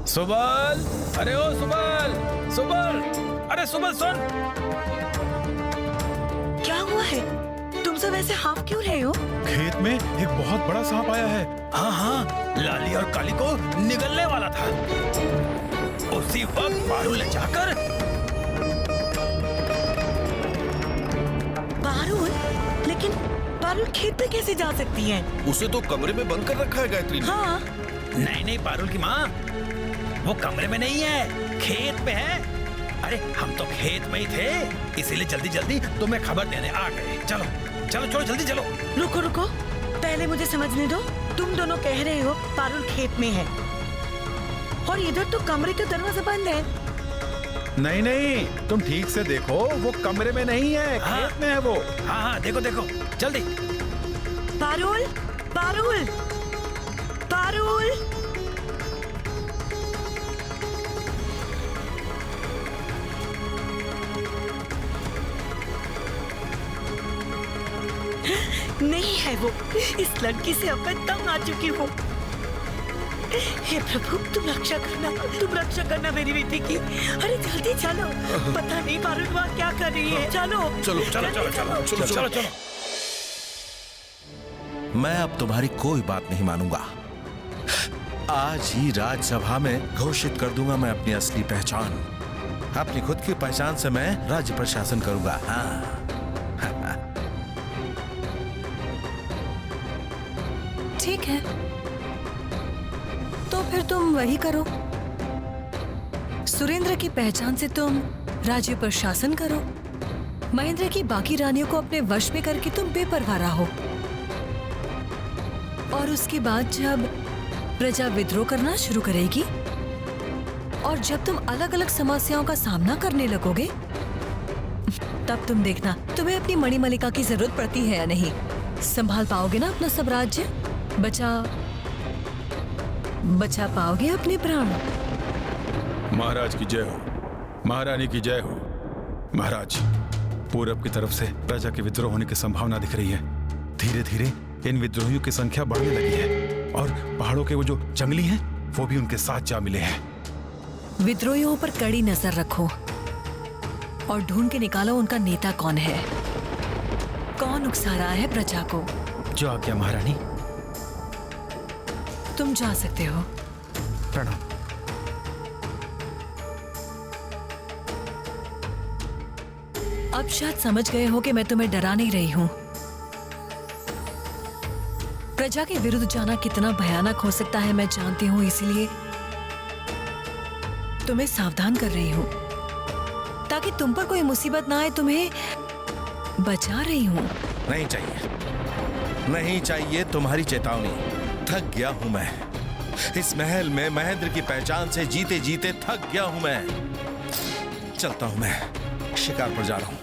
सुबल, अरे ओ सुबल, सुबल, अरे सुबल सुन। क्या हुआ है? तुम सब ऐसे हाफ क्यों रहे हो? खेत में एक बहुत बड़ा सांप आया है। हाँ हाँ, लाली और काली को निगलने वाला था। उसी वक्त पारुल ले जाकर। पारुल? लेकिन पारुल खेत में कैसे जा सकती है? उसे तो कमरे में बंद कर रखा है गायत्री ने। हाँ। नहीं नहीं पारुल की माँ, वो कमरे में नहीं है, खेत में है। अरे हम तो खेत में ही थे, इसीलिए जल्दी जल्दी तुम्हें खबर देने आ गए। चलो चलो चलो जल्दी चलो। रुको रुको, पहले मुझे समझने दो। तुम दोनों कह रहे हो पारुल खेत में है और इधर तो कमरे का दरवाजा बंद है। नहीं नहीं, तुम ठीक से देखो, वो कमरे में नहीं है, खेत में है वो। हाँ हाँ देखो देखो जल्दी। पारुल, पारुल, पारुल। नहीं है वो। इस लड़की से अब मैं तंग आ चुकी हूँ। हे प्रभु, तुम रक्षा करना मेरी बेटी की। अरे जल्दी चलो, पता नहीं पारुल वहाँ क्या कर रही है। चलो चलो चलो चलो चलो चलो चलो चलो। मैं अब तुम्हारी कोई बात नहीं मानूंगा। आज ही राज्यसभा में घोषित कर दूंगा मैं अपनी असली पहचान। अपनी खुद की पहचान से मैं राज्य पर शासन करूंगा। हाँ। ठीक है, तो फिर तुम वही करो। सुरेंद्र की पहचान से तुम राज्य पर शासन करो। महेंद्र की बाकी रानियों को अपने वश में करके तुम बेपरवाह रहो। और उसके बाद जब प्रजा विद्रोह करना शुरू करेगी और जब तुम अलग अलग समस्याओं का सामना करने लगोगे, तब तुम देखना तुम्हें अपनी मणिमल्लिका की जरूरत पड़ती है या नहीं। संभाल पाओगे ना अपना सब राज्य? बचा पाओगे अपने प्राण? महाराज की जय हो, महारानी की जय हो। महाराज, पूरब की तरफ से प्रजा के विद्रोह होने की संभावना दिख रही है। धीरे धीरे इन विद्रोहियों की संख्या बढ़ने लगी है और पहाड़ों के वो जो जंगली हैं, वो भी उनके साथ जा मिले हैं। विद्रोहियों पर कड़ी नजर रखो और ढूंढ के निकालो उनका नेता कौन है, कौन उकसा रहा है प्रजा को। जो आज्ञा महारानी। तुम जा सकते हो। प्रणाम। अब शायद समझ गए हो कि मैं तुम्हें डरा नहीं रही हूं। प्रजा के विरुद्ध जाना कितना भयानक हो सकता है मैं जानती हूं, इसलिए तुम्हें सावधान कर रही हूं ताकि तुम पर कोई मुसीबत ना आए। तुम्हें बचा रही हूं। नहीं चाहिए, नहीं चाहिए तुम्हारी चेतावनी। थक गया हूं मैं इस महल में महेंद्र की पहचान से जीते जीते थक गया हूं मैं। चलता हूं, मैं शिकार पर जा रहा हूं।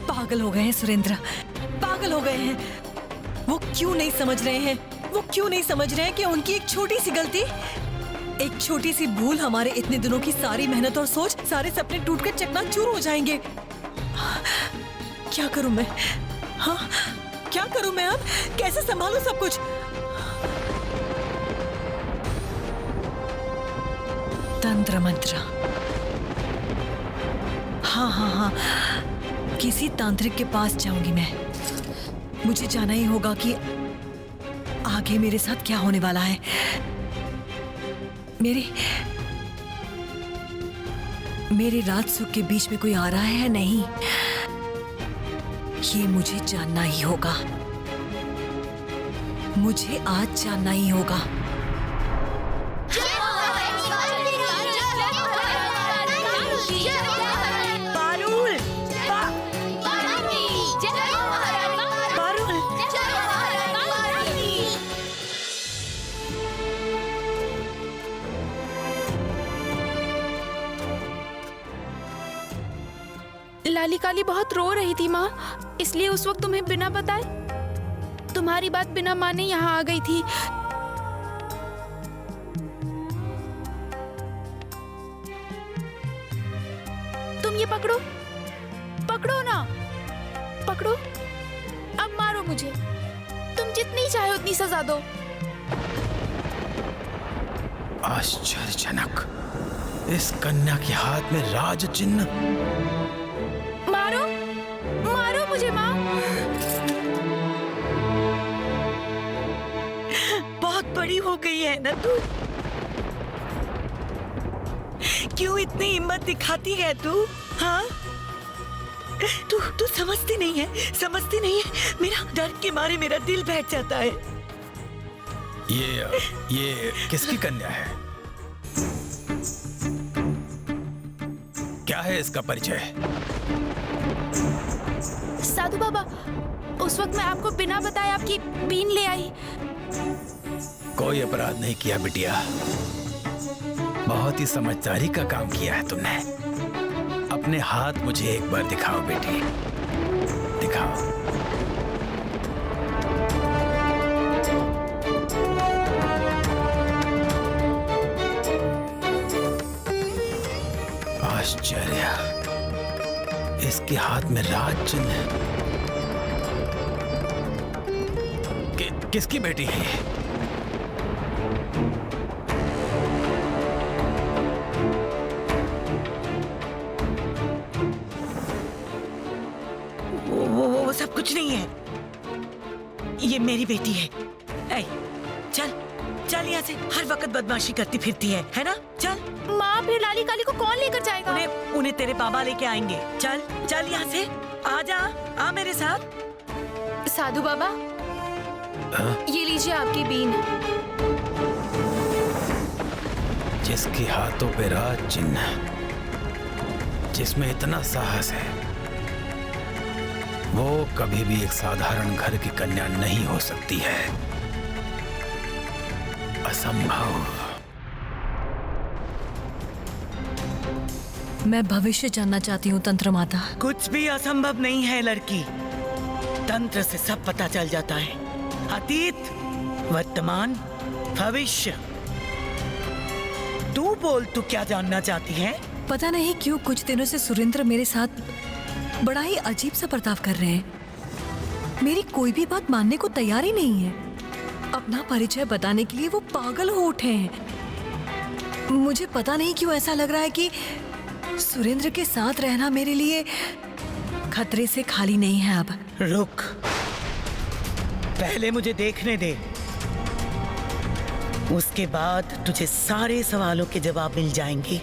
पागल हो गए हैं सुरेंद्र, पागल हो गए हैं। वो क्यों नहीं समझ रहे हैं, वो क्यों नहीं समझ रहे हैं कि उनकी एक छोटी सी गलती, एक छोटी सी भूल हमारे इतने दिनों की सारी मेहनत और सोच, सारे सपने टूटकर चकनाचूर हो जाएंगे। क्या करूं मैं? हाँ, क्या करूं मैं अब? कैसे संभालूं सब कुछ? तंत्र मंत्र। हाँ हाँ हाँ, किसी तांत्रिक के पास जाऊंगी मैं। मुझे जाना ही होगा कि आगे मेरे साथ क्या होने वाला है। मेरे राज सुख के बीच में कोई आ रहा है या नहीं, ये मुझे जानना ही होगा। मुझे आज जानना ही होगा। लाली काली बहुत रो रही थी माँ, इसलिए उस वक्त तुम्हें बिना बताए, तुम्हारी बात बिना माने यहाँ आ गई थी। तुम ये पकड़ो, पकड़ो ना, पकड़ो। अब मारो मुझे। तुम जितनी चाहे उतनी सजा दो। आश्चर्यजनक, इस कन्या के हाथ में राज चिन्ह। मारो, मारो मुझे माँ। बहुत बड़ी हो गई है ना तू। क्यों इतनी हिम्मत दिखाती है तू? हाँ, तू समझती नहीं है, समझती नहीं है। मेरा डर के मारे मेरा दिल बैठ जाता है। ये किसकी कन्या है? क्या है इसका परिचय? साधु बाबा, उस वक्त मैं आपको बिना बताए आपकी बीन ले आई। कोई अपराध नहीं किया बिटिया, बहुत ही समझदारी का काम किया है तुमने। अपने हाथ मुझे एक बार दिखाओ बेटी, दिखाओ। आश्चर्य, इसके हाथ में राज चिन्ह है। किसकी बेटी है ये? वो सब कुछ नहीं है। ये मेरी बेटी है। ऐ, चल चल यहाँ से। हर वक्त बदमाशी करती फिरती है ना? चल। माँ, फिर लाली काली को कौन लेकर जाएगा? उन्हें तेरे बाबा लेके आएंगे। चल चल यहाँ से, आ जा, आ मेरे साथ। साधु बाबा, ये लीजिए आपकी बीन। जिसके हाथों पे राज चिन्ह है, जिसमें इतना साहस है, वो कभी भी एक साधारण घर की कन्या नहीं हो सकती है। असंभव। मैं भविष्य जानना चाहती हूँ तंत्र माता। कुछ भी असंभव नहीं है लड़की। तंत्र से सब पता चल जाता है। अतीत, वर्तमान, भविष्य। तू बोल, तू क्या जानना चाहती है? पता नहीं क्यों कुछ दिनों से सुरेंद्र मेरे साथ बड़ा ही अजीब सा बर्ताव कर रहे हैं। मेरी कोई भी बात मानने को तैयार ही नहीं है। अपना परिचय बताने के लिए वो पागल हो उठे हैं। मुझे पता नहीं क्यों ऐसा लग रहा है कि सुरेंद्र के साथ रहना मेरे लिए खतरे से खाली नहीं है। अब रुक, पहले मुझे देखने दे। उसके बाद तुझे सारे सवालों के जवाब मिल जाएंगे।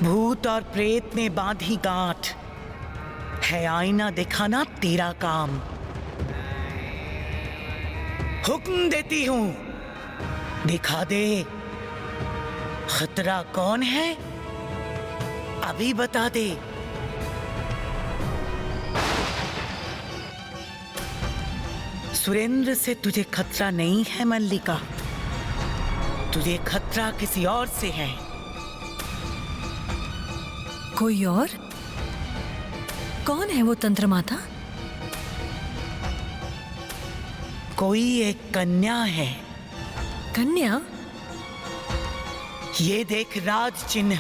भूत और प्रेत ने बांधी गांठ है, आईना दिखाना तेरा काम। हुक्म देती हूं, दिखा दे खतरा कौन है, अभी बता दे। सुरेंद्र से तुझे खतरा नहीं है मल्लिका, तुझे खतरा किसी और से है। कोई और? कौन है वो तंत्र माता? कोई एक कन्या है। कन्या? ये देख राज चिन्ह।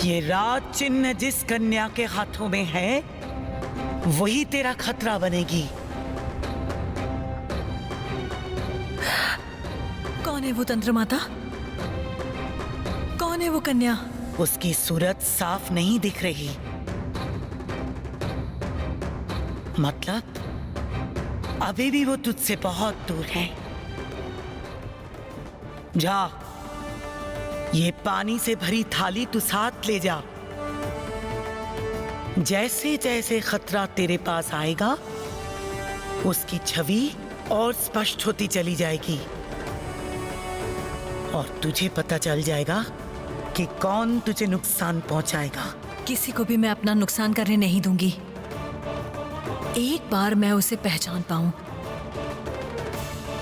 ये राज चिन्ह जिस कन्या के हाथों में है, वही तेरा खतरा बनेगी। कौन है वो तंत्र माता? कौन है वो कन्या? उसकी सूरत साफ नहीं दिख रही। मतलब अभी भी वो तुझसे बहुत दूर है। जा, ये पानी से भरी थाली तू साथ ले जा। जैसे जैसे खतरा तेरे पास आएगा उसकी छवि और स्पष्ट होती चली जाएगी और तुझे पता चल जाएगा कि कौन तुझे नुकसान पहुंचाएगा। किसी को भी मैं अपना नुकसान करने नहीं दूंगी। एक बार मैं उसे पहचान पाऊं,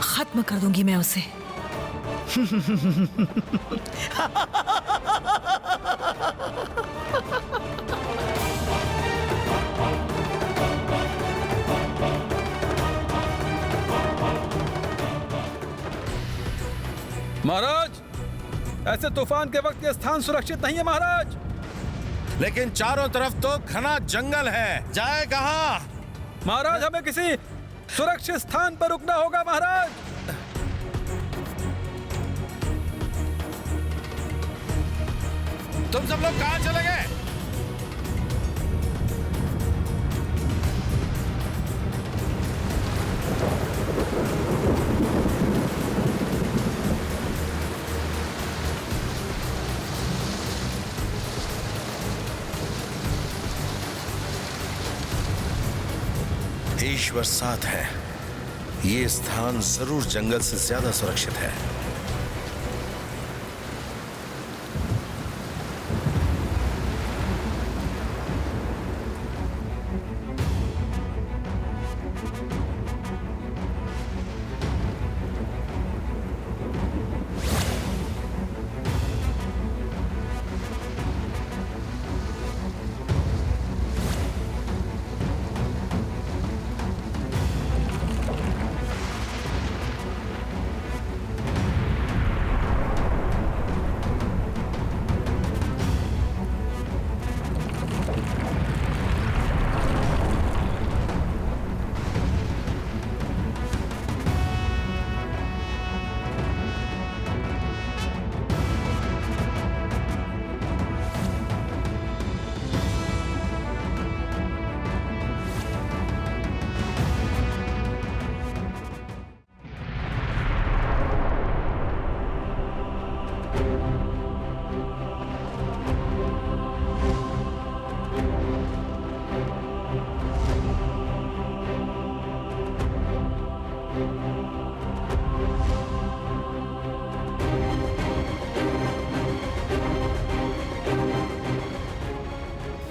खत्म कर दूंगी मैं उसे। महाराज, ऐसे तूफान के वक्त ये स्थान सुरक्षित नहीं है महाराज। लेकिन चारों तरफ तो घना जंगल है, जाए कहां? महाराज, हमें किसी सुरक्षित स्थान पर रुकना होगा महाराज। तुम सब लोग कहां चले गए? ईश्वर साथ है, ये स्थान जरूर जंगल से ज्यादा सुरक्षित है।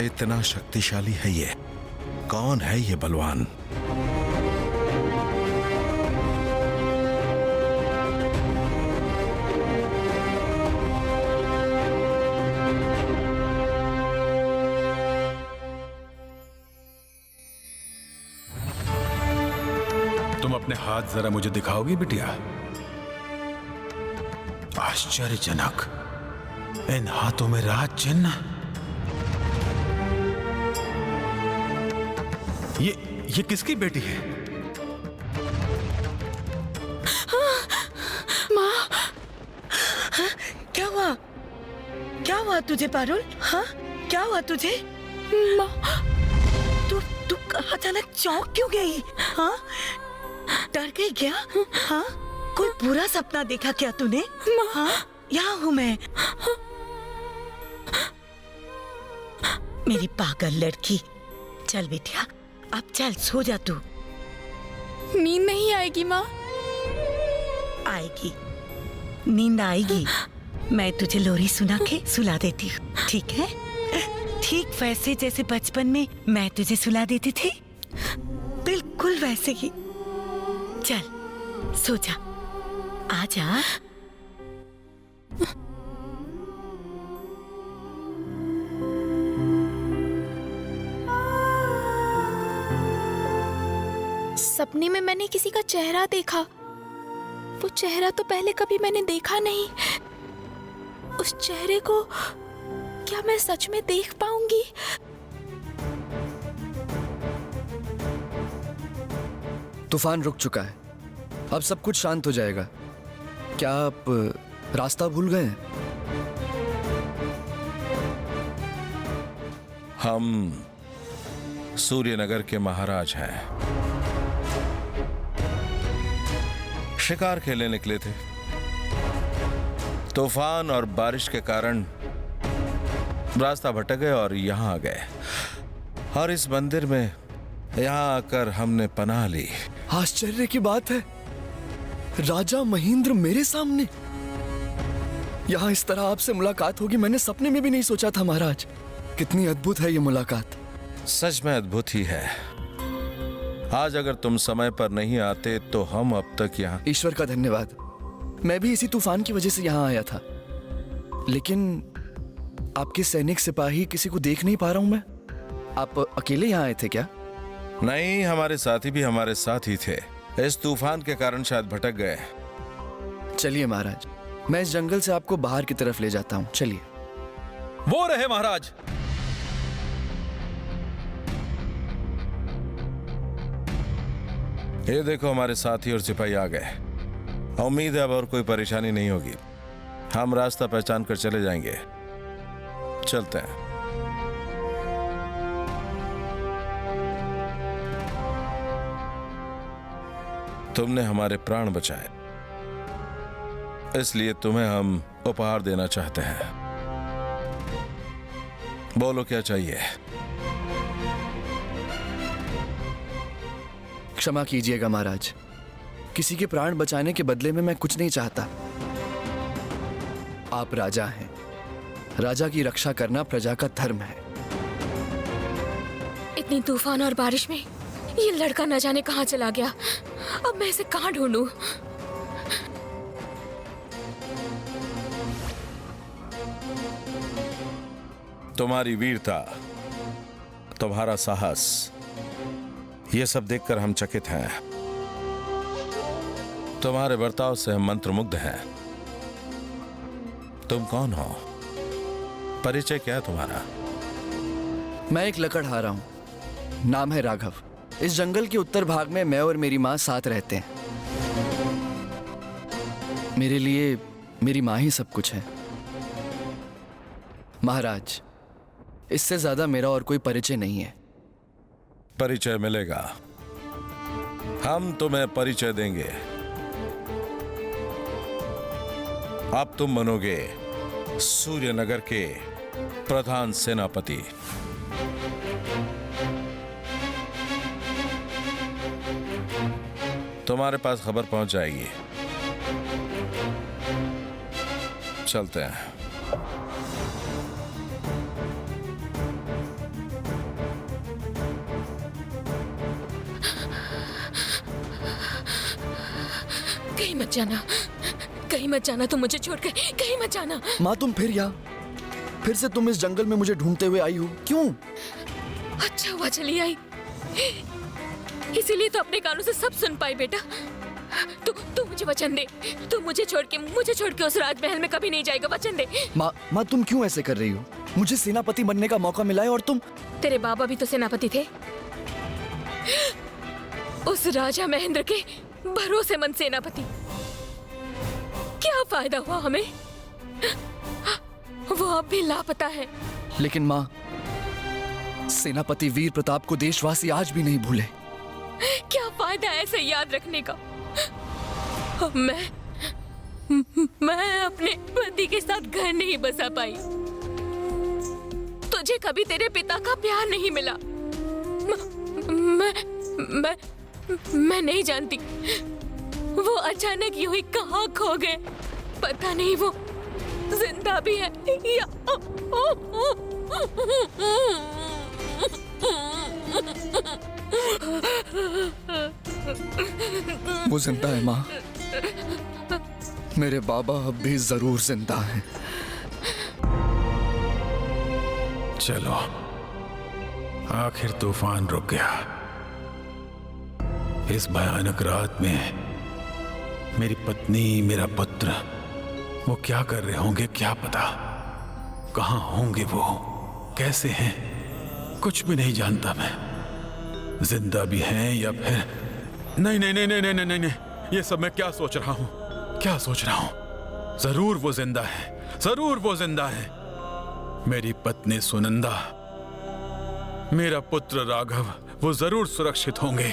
इतना शक्तिशाली है ये? कौन है ये बलवान? तुम अपने हाथ जरा मुझे दिखाओगी बिटिया? आश्चर्यजनक, इन हाथों में राज चिन्ह। ये किसकी बेटी है? माँ, क्या हुआ? क्या हुआ तुझे पारुल? हाँ, क्या हुआ तुझे? माँ, तू अचानक चौंक क्यों गई? हाँ, डर गई क्या? हाँ, कोई बुरा सपना देखा क्या तूने? हाँ, यहाँ हूँ मैं। मेरी पागल लड़की, चल बेटिया, अब चल सो जा तू। नींद नहीं आएगी माँ? आएगी, नींद आएगी। मैं तुझे लोरी सुना के सुला देती हूँ, ठीक है? ठीक वैसे जैसे बचपन में मैं तुझे सुला देती थी, बिल्कुल वैसे ही। चल सो जा, आजा। सपने में मैंने किसी का चेहरा देखा। वो चेहरा तो पहले कभी मैंने देखा नहीं। उस चेहरे को क्या मैं सच में देख पाऊंगी? तूफान रुक चुका है, अब सब कुछ शांत हो जाएगा। क्या आप रास्ता भूल गए हैं? हम सूर्यनगर के महाराज हैं। शिकार खेलने निकले थे, तूफान और बारिश के कारण रास्ता भटक गए और यहाँ आ गए, और इस मंदिर में यहाँ आकर हमने पनाह ली। आश्चर्य की बात है, राजा महेंद्र मेरे सामने। यहाँ इस तरह आपसे मुलाकात होगी मैंने सपने में भी नहीं सोचा था महाराज। कितनी अद्भुत है ये मुलाकात। सच में अद्भुत ही है। आज अगर तुम समय पर नहीं आते तो हम अब तक यहाँ। ईश्वर का धन्यवाद। मैं भी इसी तूफान की वजह से यहाँ आया था, लेकिन आपके सैनिक सिपाही किसी को देख नहीं पा रहा हूं मैं। आप अकेले यहाँ आए थे क्या? नहीं, हमारे साथी भी हमारे साथ ही थे। इस तूफान के कारण शायद भटक गए। चलिए महाराज, मैं इस जंगल से आपको बाहर की तरफ ले जाता हूँ। चलिए। वो रहे महाराज। ये देखो, हमारे साथी और सिपाही आ गए। उम्मीद है अब और कोई परेशानी नहीं होगी। हम रास्ता पहचान कर चले जाएंगे। चलते हैं। तुमने हमारे प्राण बचाए, इसलिए तुम्हें हम उपहार देना चाहते हैं। बोलो क्या चाहिए? क्षमा कीजिएगा महाराज, किसी के प्राण बचाने के बदले में मैं कुछ नहीं चाहता। आप राजा हैं, राजा की रक्षा करना प्रजा का धर्म है। इतनी तूफान और बारिश में ये लड़का न जाने कहाँ चला गया। अब मैं इसे कहाँ ढूंढूं? तुम्हारी वीरता, तुम्हारा साहस, ये सब देखकर हम चकित हैं। तुम्हारे बर्ताव से हम मंत्रमुग्ध हैं। तुम कौन हो? परिचय क्या है तुम्हारा? मैं एक लकड़हारा हूं, नाम है राघव। इस जंगल के उत्तर भाग में मैं और मेरी माँ साथ रहते हैं। मेरे लिए मेरी माँ ही सब कुछ है। महाराज, इससे ज्यादा मेरा और कोई परिचय नहीं है। परिचय मिलेगा, हम तुम्हें परिचय देंगे। अब तुम बनोगे सूर्यनगर के प्रधान सेनापति। तुम्हारे पास खबर पहुंच जाएगी। चलते हैं। कहीं मत जाना, कहीं मत जाना, तुम मुझे छोड़कर कहीं मत जाना। माँ, तुम फिर से तुम इस जंगल में मुझे ढूंढते हुए आई हो, क्यों? अच्छा हुआ चली आई, इसीलिए तो अपने कानों से सब सुन पाई बेटा। तू मुझे वचन दे, तू मुझे छोड़ के उस राजमहल में कभी नहीं जाएगा। वचन दे। माँ, तुम क्यों ऐसे कर रही हो? मुझे सेनापति बनने का मौका मिला है और तुम। तेरे बाबा भी तो सेनापति थे, उस राजा महेंद्र के भरोसेमंद सेनापति। क्या फायदा हुआ हमें? वो अब भी लापता है। लेकिन माँ, सेनापति वीर प्रताप को देशवासी आज भी नहीं भूले। क्या फायदा ऐसे याद रखने का? मैं अपने पति के साथ घर नहीं बसा पाई। तुझे कभी तेरे पिता का प्यार नहीं मिला। मैं नहीं जानती वो अचानक यूं ही कहाँ खो गए। पता नहीं वो जिंदा भी है या वो जिंदा है माँ, मेरे बाबा अब भी जरूर जिंदा हैं। चलो, आखिर तूफान रुक गया। इस भयानक रात में मेरी पत्नी, मेरा पुत्र, वो क्या कर रहे होंगे क्या पता। कहाँ होंगे वो, कैसे हैं, कुछ भी नहीं जानता मैं। जिंदा भी हैं या फिर नहीं नहीं नहीं नहीं नहीं नहीं नहीं, ये सब मैं क्या सोच रहा हूँ, क्या सोच रहा हूँ। जरूर वो जिंदा है, जरूर वो जिंदा है। मेरी पत्नी सुनंदा, मेरा पुत्र राघव, वो जरूर सुरक्षित होंगे,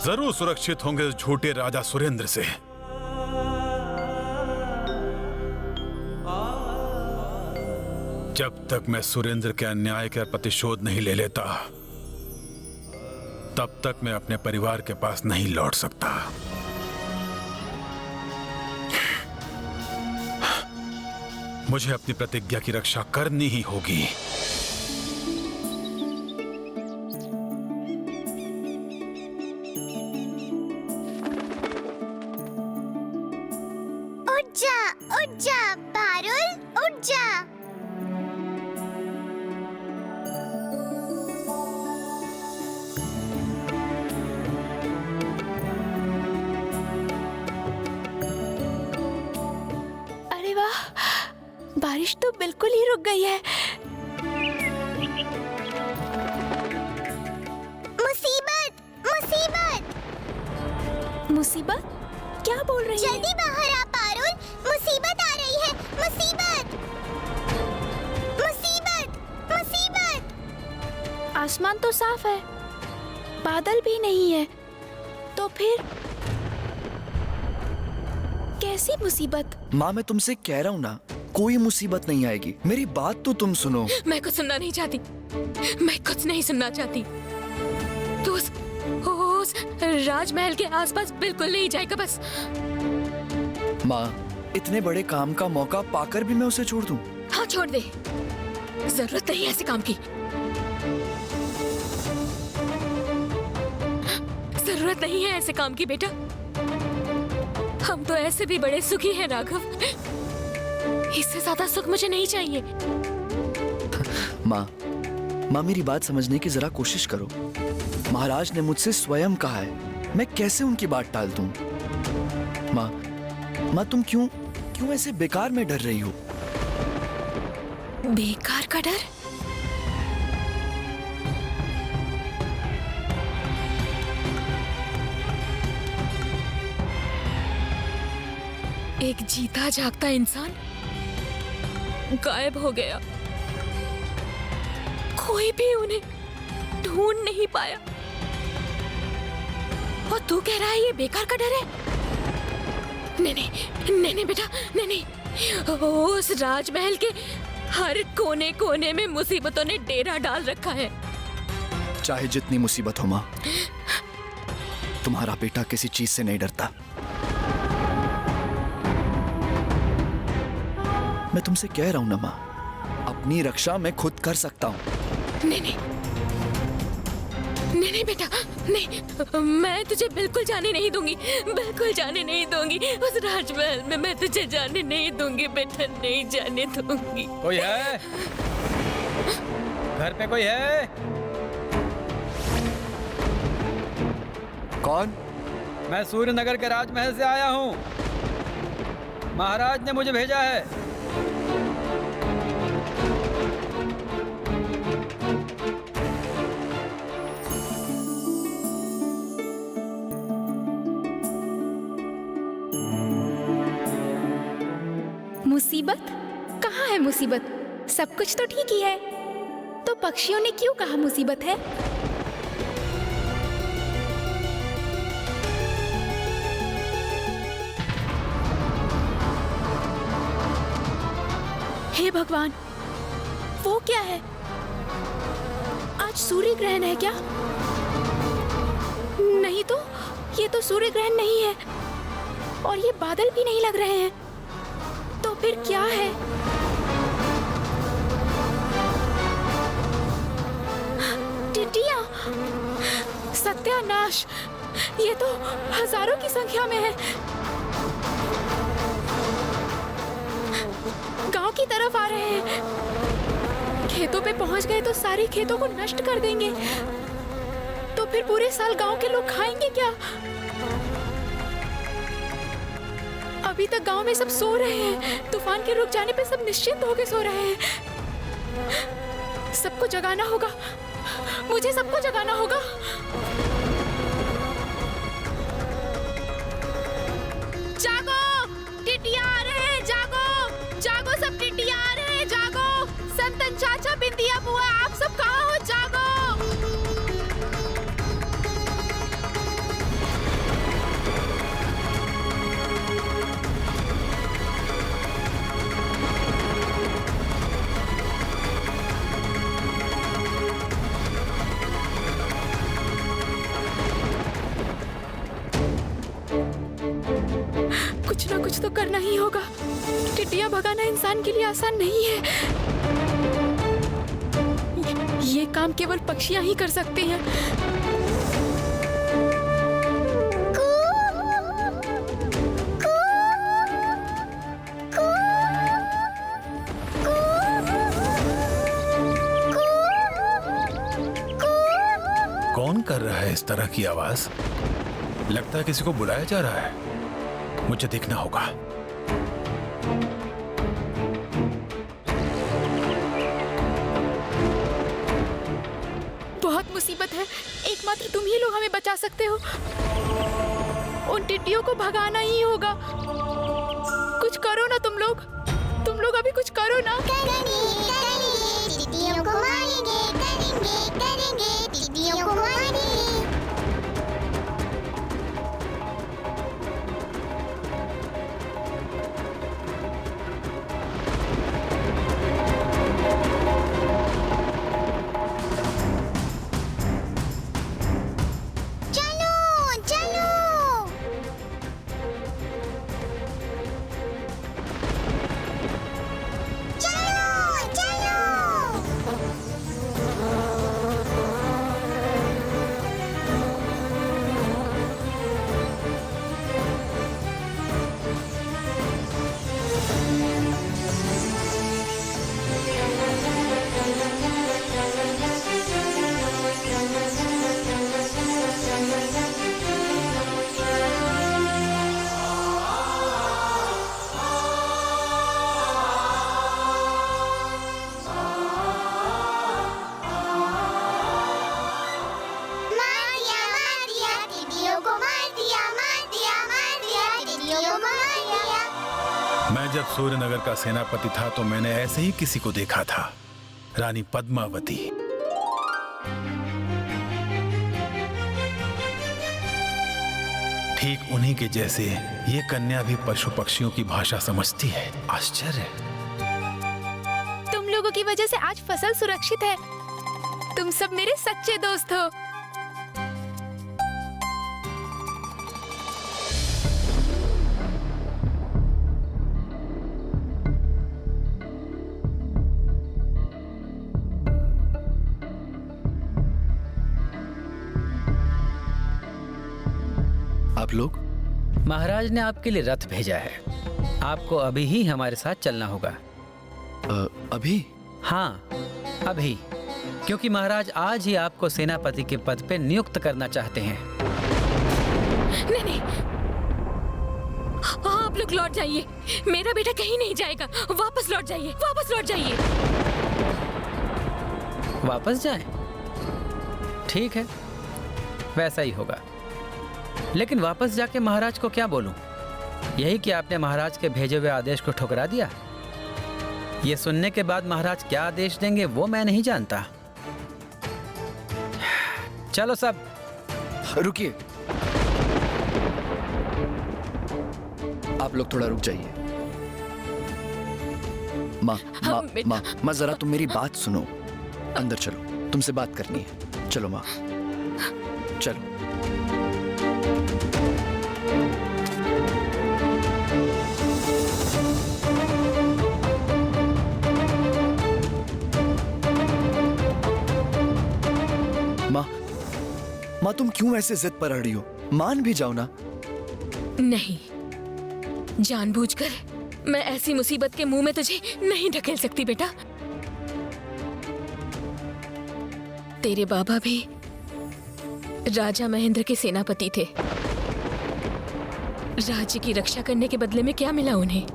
जरूर सुरक्षित होंगे इस झूठे राजा सुरेंद्र से। जब तक मैं सुरेंद्र के अन्याय का प्रतिशोध नहीं ले लेता, तब तक मैं अपने परिवार के पास नहीं लौट सकता। मुझे अपनी प्रतिज्ञा की रक्षा करनी ही होगी। उठ जा पारुल, उठ जा। अरे वाह, बारिश तो बिल्कुल ही रुक गई है। मुसीबत, मुसीबत, मुसीबत? क्या बोल रही है? जल्दी बाहर आ पारुल, मुसीबत आ रही है। मुसीबत, मुसीबत, मुसीबत। आसमान तो साफ है, बादल भी नहीं है, तो फिर कैसी मुसीबत? माँ, मैं तुमसे कह रहा हूँ ना, कोई मुसीबत नहीं आएगी। मेरी बात तो तुम सुनो। मैं कुछ सुनना नहीं चाहती, मैं कुछ नहीं सुनना चाहती। तो उस राजमहल के आसपास बिल्कुल नहीं जाएगा बस। माँ, इतने बड़े काम का मौका पाकर भी मैं उसे छोड़ दूं? हाँ, छोड़ दे, जरूरत नहीं है ऐसे काम की। जरूरत नहीं है ऐसे काम की बेटा। हम तो ऐसे भी बड़े सुखी हैं राघव, इससे ज्यादा सुख मुझे नहीं चाहिए। माँ, मेरी बात समझने की जरा कोशिश करो। महाराज ने मुझसे स्वयं कहा है, मैं कैसे उनकी बात टाल दूं? माँ, तुम क्यों ऐसे बेकार में डर रही हो? बेकार का डर? एक जीता जागता इंसान गायब हो गया, कोई भी उन्हें ढूंढ नहीं पाया, और तू कह रहा है ये बेकार का डर है? नहीं बेटा, नहीं। उस राजमहल के हर कोने कोने में मुसीबतों ने डेरा डाल रखा है। चाहे जितनी मुसीबत हो माँ, तुम्हारा बेटा किसी चीज से नहीं डरता। मैं तुमसे कह रहा हूं ना माँ, अपनी रक्षा मैं खुद कर सकता हूँ। नहीं बेटा, नहीं, मैं तुझे बिल्कुल जाने नहीं दूंगी, बिल्कुल जाने नहीं दूंगी। उस राजमहल में मैं तुझे जाने नहीं दूंगी बेटा, नहीं जाने दूंगी। कोई है? घर पे कोई है? कौन? मैं सूर्यनगर के राजमहल से आया हूँ, महाराज ने मुझे भेजा है। मुसीबत? कहाँ है मुसीबत? सब कुछ तो ठीक ही है, तो पक्षियों ने क्यों कहा मुसीबत है? हे भगवान, वो क्या है? आज सूर्य ग्रहण है क्या? नहीं तो, ये तो सूर्य ग्रहण नहीं है, और ये बादल भी नहीं लग रहे हैं। तो फिर क्या है? टिड्डियां! सत्यानाश! ये तो हजारों की संख्या में है। गांव की तरफ आ रहे हैं। खेतों पे पहुंच गए तो सारे खेतों को नष्ट कर देंगे। तो फिर पूरे साल गांव के लोग खाएंगे क्या? अभी तक गांव में सब सो रहे हैं। तूफान के रुक जाने पे सब निश्चिंत होकर सो रहे हैं। सबको जगाना होगा, मुझे सबको जगाना होगा। जागो, टिड्डियां आ रहे हैं, जागो, जागो, सब टिड्डियां आ रहे हैं, जागो। संतन चाचा, बिंदिया बुआ, आप सब कहाँ हो? जागो। कुछ तो करना ही होगा। टिड्डियां भगाना इंसान के लिए आसान नहीं है। ये काम केवल पक्षियां ही कर सकते हैं। कौन कर रहा है इस तरह की आवाज? लगता है किसी को बुलाया जा रहा है। मुझे देखना होगा। बहुत मुसीबत है, एकमात्र तुम ही लोग हमें बचा सकते हो। उन टिड्डियों को भगाना ही होगा। कुछ करो ना तुम लोग अभी कुछ करो ना। टिड्डियों को मारेंगे, करेंगे, टिड्डियों को मारेंगे। मैं जब सूर्यनगर का सेनापति था तो मैंने ऐसे ही किसी को देखा था, रानी पद्मावती। ठीक उन्हीं के जैसे ये कन्या भी पशु पक्षियों की भाषा समझती है। आश्चर्य। तुम लोगों की वजह से आज फसल सुरक्षित है। तुम सब मेरे सच्चे दोस्त हो। आप लोग? महाराज ने आपके लिए रथ भेजा है। आपको अभी ही हमारे साथ चलना होगा। अभी? हाँ, अभी, क्योंकि महाराज आज ही आपको सेनापति के पद पे नियुक्त करना चाहते हैं। नहीं, हाँ, आप लोग लौट जाइए। मेरा बेटा कहीं नहीं जाएगा। वापस लौट जाइए, वापस लौट जाइए। वापस जाएं? ठीक है, वैसा ही होगा। लेकिन वापस जाके महाराज को क्या बोलूं? यही कि आपने महाराज के भेजे हुए आदेश को ठुकरा दिया। ये सुनने के बाद महाराज क्या आदेश देंगे वो मैं नहीं जानता। चलो सब। रुकिए, आप लोग थोड़ा रुक जाइए। माँ, जरा तुम मेरी बात सुनो। अंदर चलो, तुमसे बात करनी है। चलो माँ, चलो। माँ, तुम क्यों ऐसे जिद पर अड़ी हो? मान भी जाओ ना। नहीं, जानबूझकर मैं ऐसी मुसीबत के मुंह में तुझे नहीं ढकेल सकती बेटा। तेरे बाबा भी राजा महेंद्र के सेनापति थे। राज्य की रक्षा करने के बदले में क्या मिला उन्हें?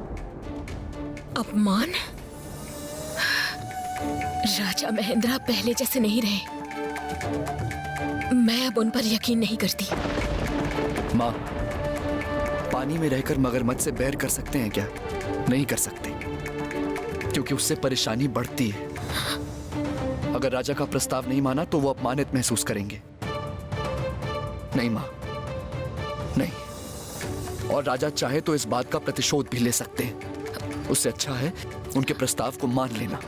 अपमान। राजा महेंद्र पहले जैसे नहीं रहे। मैं अब उन पर यकीन नहीं करती। माँ, पानी में रहकर मगरमच्छ से बैर कर सकते हैं क्या? नहीं कर सकते, क्योंकि उससे परेशानी बढ़ती है। अगर राजा का प्रस्ताव नहीं माना तो वो अपमानित महसूस करेंगे। नहीं माँ, नहीं। और राजा चाहे तो इस बात का प्रतिशोध भी ले सकते हैं। उससे अच्छा है उनके प्रस्ताव को मान लेना।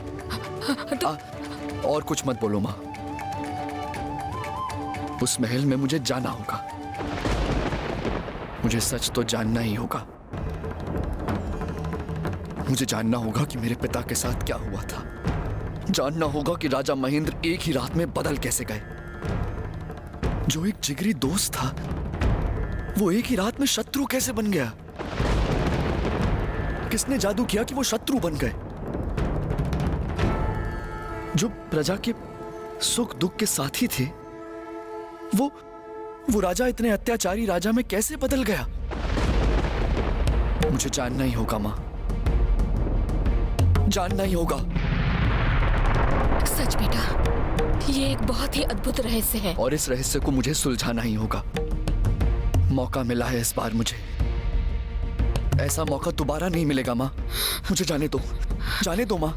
और कुछ मत बोलो माँ। उस महल में मुझे जाना होगा। मुझे सच तो जानना ही होगा। मुझे जानना होगा कि मेरे पिता के साथ क्या हुआ था। जानना होगा कि राजा महेंद्र एक ही रात में बदल कैसे गए। जो एक जिगरी दोस्त था वो एक ही रात में शत्रु कैसे बन गया। किसने जादू किया कि वो शत्रु बन गए। जो प्रजा के सुख दुख के साथी थे वो राजा इतने अत्याचारी राजा में कैसे बदल गया। मुझे जानना ही होगा मां, जानना ही होगा। सच बेटा, ये एक बहुत ही अद्भुत रहस्य है और इस रहस्य को मुझे सुलझाना ही होगा। मौका मिला है इस बार मुझे, ऐसा मौका दोबारा नहीं मिलेगा मां। मुझे जाने दो मां।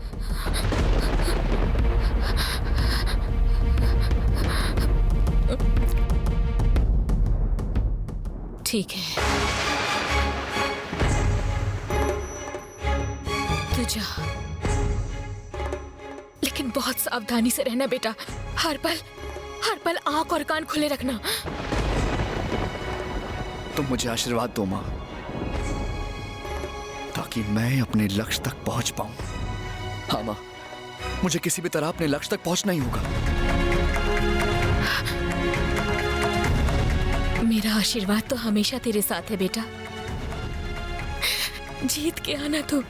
ठीक है, तू जा, लेकिन बहुत सावधानी से रहना बेटा। हर पल आंख और कान खुले रखना। तुम मुझे आशीर्वाद दो मां, ताकि मैं अपने लक्ष्य तक पहुंच पाऊं। हाँ मां, मुझे किसी भी तरह अपने लक्ष्य तक पहुंचना ही होगा। मेरा आशीर्वाद तो हमेशा तेरे साथ है बेटा। जीत के आना तू।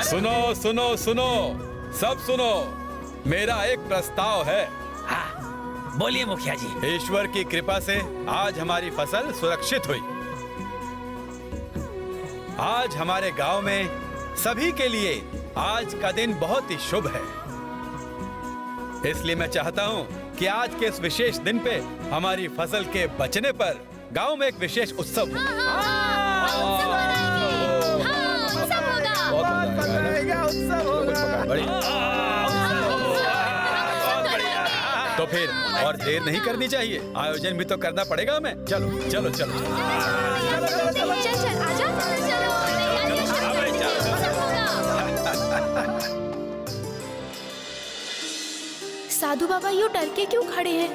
सुनो सुनो सुनो, सब सुनो, मेरा एक प्रस्ताव है। बोलिए मुखिया जी। ईश्वर की कृपा से आज हमारी फसल सुरक्षित हुई। आज हमारे गांव में सभी के लिए आज का दिन बहुत ही शुभ है। इसलिए मैं चाहता हूं कि आज के इस विशेष दिन पे हमारी फसल के बचने पर गांव में एक विशेष उत्सव तो फिर और देर नहीं करनी चाहिए, आयोजन भी तो करना पड़ेगा हमें। चलो चलो चलो साधु बाबा यूं डर के क्यों खड़े हैं?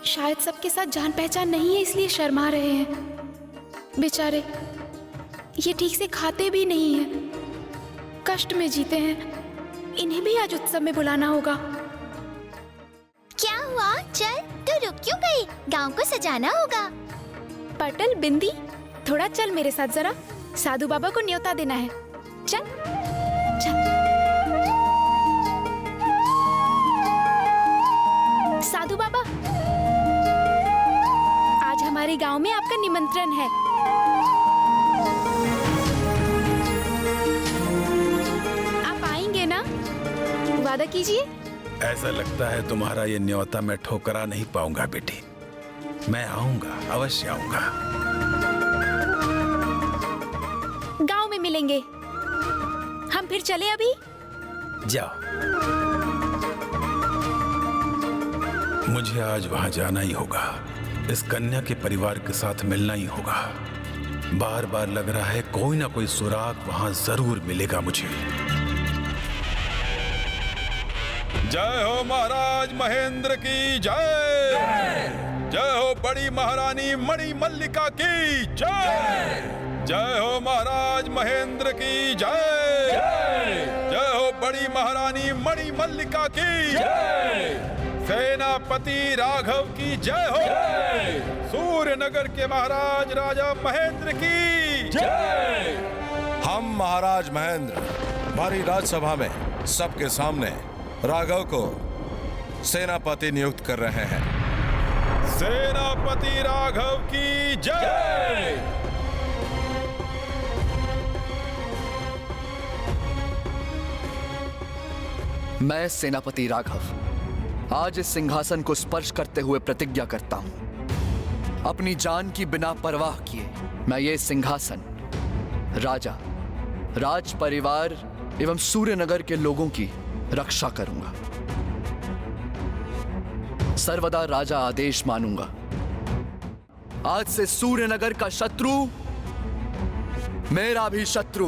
शायद सबके साथ जान पहचान नहीं है इसलिए शर्मा रहे हैं। बेचारे ये ठीक से खाते भी नहीं हैं, कष्ट में जीते हैं। इन्हें भी आज उत्सव में बुलाना होगा। क्या हुआ? चल, तू रुक क्यों गई? गांव को सजाना होगा। पटल, बिंदी, थोड़ा चल मेरे साथ जरा। साधु बाबा को न्योता देना है। चल चल। साधु बाबा, आज हमारे गांव में आपका निमंत्रण है। आप आएंगे ना? वादा कीजिए। ऐसा लगता है तुम्हारा ये न्योता मैं ठोकरा नहीं पाऊंगा बेटी। मैं आऊंगा, अवश्य आऊंगा। गांव में मिलेंगे। हम फिर चले अभी? जाओ। मुझे आज वहां जाना ही होगा। इस कन्या के परिवार के साथ मिलना ही होगा। बार बार लग रहा है कोई ना कोई सुराग वहां जरूर मिलेगा मुझे। जय हो महाराज महेंद्र की जय। जय हो बड़ी महारानी मणि मल्लिका की जय। जय हो महाराज महेंद्र की जय। जय हो बड़ी महारानी मणि मल्लिका की जय। सेनापति राघव की जय हो। सूर्यनगर के महाराज राजा महेंद्र की जय। हम महाराज महेंद्र हमारी राजसभा में सबके सामने राघव को सेनापति नियुक्त कर रहे हैं। सेनापति राघव की जय। मैं सेनापति राघव आज इस सिंहासन को स्पर्श करते हुए प्रतिज्ञा करता हूं, अपनी जान की बिना परवाह किए मैं ये सिंहासन राजा, राज परिवार एवं सूर्यनगर के लोगों की रक्षा करूंगा। सर्वदा राजा आदेश मानूंगा। आज से सूर्यनगर का शत्रु मेरा भी शत्रु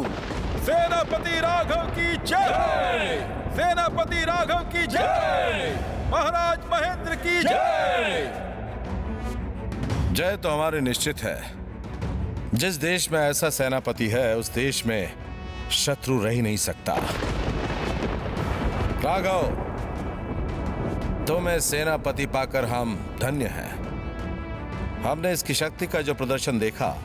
सेनापति राघव की जय, सेनापति राघव की जय, महाराज महेंद्र की जय। जय तो हमारे निश्चित है। जिस देश में ऐसा सेनापति है उस देश में शत्रु रह ही नहीं सकता। राघव, तुम्हें सेनापति पाकर हम धन्य हैं। हमने इसकी शक्ति का जो प्रदर्शन देखा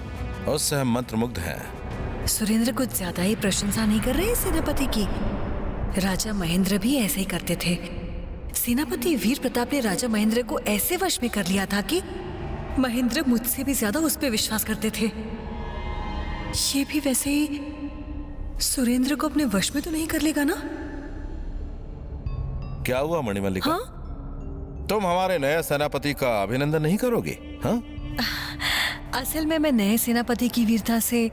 उससे हम मंत्रमुग्ध हैं। सुरेंद्र कुछ ज्यादा ही प्रशंसा नहीं कर रहे सेनापति की। राजा महेंद्र भी ऐसे ही करते थे। सेनापति वीर प्रताप ने राजा महेंद्र को ऐसे वश में कर लिया था कि महेंद्र मुझसे भी ज्यादा उस पर विश्वास करते थे। ये भी वैसे ही सुरेंद्र को अपने वश में तो नहीं कर लेगा ना? क्या हुआ मणिमल्लिका? हाँ? तुम हमारे नए सेनापति का अभिनंदन नहीं करोगे? हाँ? असल में मैं नए सेनापति की वीरता से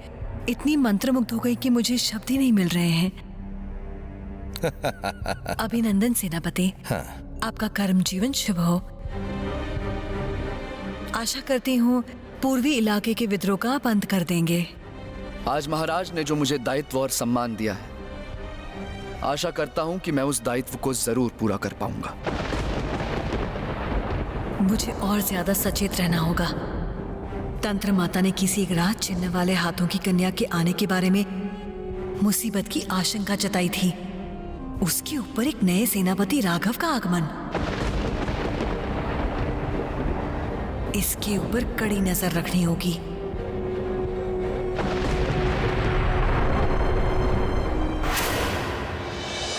इतनी मंत्रमुग्ध हो गई कि मुझे शब्द ही नहीं मिल रहे हैं। अभिनंदन सेनापति। हाँ। आपका कर्म जीवन शुभ हो। आशा करती हूँ पूर्वी इलाके के विद्रोह का आप अंत कर देंगे। आज महाराज ने जो मुझे दायित्व और सम्मान दिया है, आशा करता हूँ कि मैं उस दायित्व को जरूर पूरा कर पाऊंगा। मुझे और ज्यादा सचेत रहना होगा। तंत्र माता ने किसी एक राज चिन्ह वाले हाथों की कन्या के आने के बारे में मुसीबत की आशंका जताई थी। उसके ऊपर एक नए सेनापति राघव का आगमन। इसके ऊपर कड़ी नजर रखनी होगी।